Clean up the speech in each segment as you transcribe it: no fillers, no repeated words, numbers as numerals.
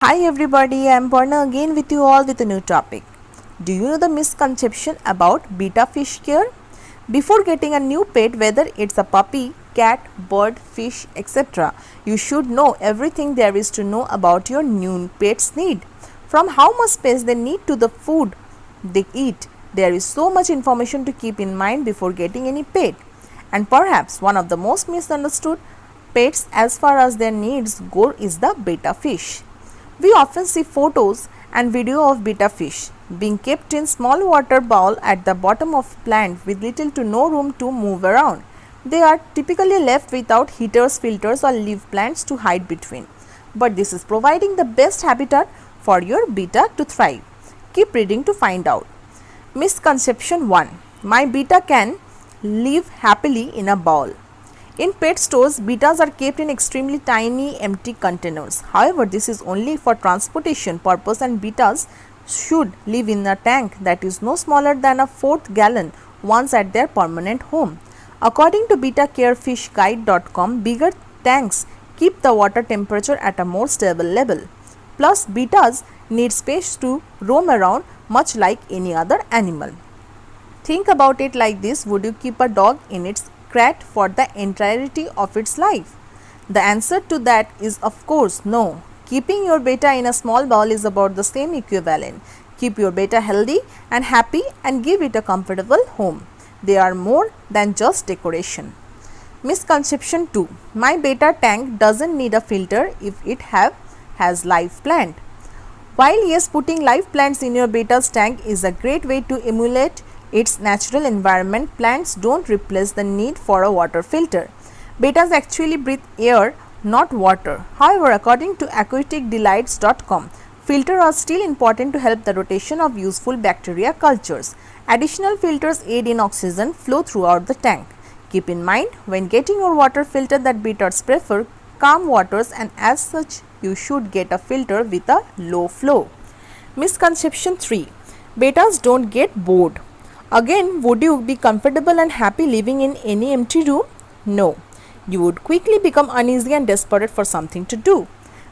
Hi everybody, I am Parna again with you all with a new topic. Do you know the misconception about betta fish care? Before getting a new pet, whether it's a puppy, cat, bird, fish, etc., you should know everything there is to know about your new pet's need. From how much space they need to the food they eat, there is so much information to keep in mind before getting any pet. And perhaps one of the most misunderstood pets as far as their needs go is the betta fish. We often see photos and video of betta fish being kept in small water bowl at the bottom of plant with little to no room to move around. They are typically left without heaters, filters or leaf plants to hide between. But this is providing the best habitat for your betta to thrive. Keep reading to find out. Misconception 1. My betta can live happily in a bowl. In pet stores, bettas are kept in extremely tiny empty containers. However, this is only for transportation purpose and bettas should live in a tank that is no smaller than a 4th gallon once at their permanent home. According to bettacarefishguide.com, bigger tanks keep the water temperature at a more stable level. Plus, bettas need space to roam around much like any other animal. Think about it like this: would you keep a dog in its crate for the entirety of its life? The answer to that is of course no. Keeping your betta in a small bowl is about the same equivalent. Keep your betta healthy and happy and give it a comfortable home. They are more than just decoration. Misconception 2. My betta tank doesn't need a filter if it has live plant. While yes, putting live plants in your betta's tank is a great way to emulate its natural environment, plants don't replace the need for a water filter. Bettas actually breathe air, not water. However, according to aquaticdelights.com, filters are still important to help the rotation of useful bacteria cultures. Additional filters aid in oxygen flow throughout the tank. Keep in mind when getting your water filter that bettas prefer calm waters, and as such you should get a filter with a low flow. Misconception 3. Bettas don't get bored. Again, would you be comfortable and happy living in any empty room? No. You would quickly become uneasy and desperate for something to do.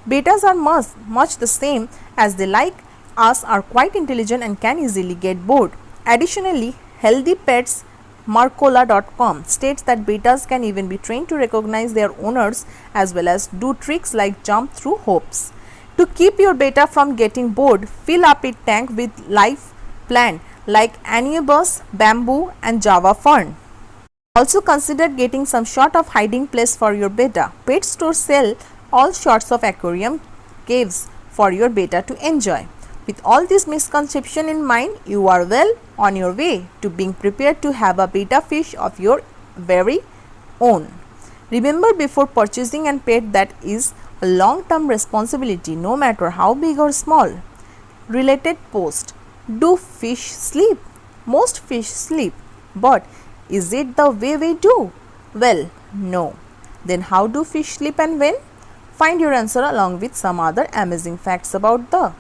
Bettas are much the same as they like us, are quite intelligent and can easily get bored. Additionally, healthypetsmarcola.com states that bettas can even be trained to recognize their owners as well as do tricks like jump through hoops. To keep your betta from getting bored, fill up its tank with live plant like anubis, bamboo and java fern. Also consider getting some sort of hiding place for your betta. Pet stores sell all sorts of aquarium caves for your betta to enjoy. With all this misconception in mind, you are well on your way to being prepared to have a betta fish of your very own. Remember, before purchasing a pet, that is a long-term responsibility no matter how big or small. Related post. Do fish sleep? Most fish sleep, but is it the way we do? Well, no. Then how do fish sleep and when? Find your answer along with some other amazing facts about the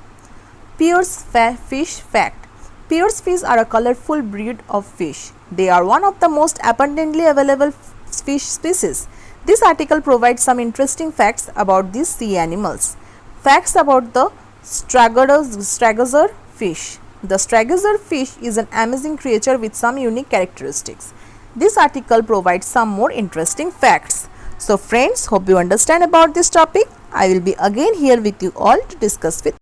Pierce fish fact. Pierce fish are a colorful breed of fish. They are one of the most abundantly available fish species. This article provides some interesting facts about these sea animals. Facts about the Stragazer fish. The Stragazer fish is an amazing creature with some unique characteristics. This article provides some more interesting facts. So friends, hope you understand about this topic. I will be again here with you all to discuss with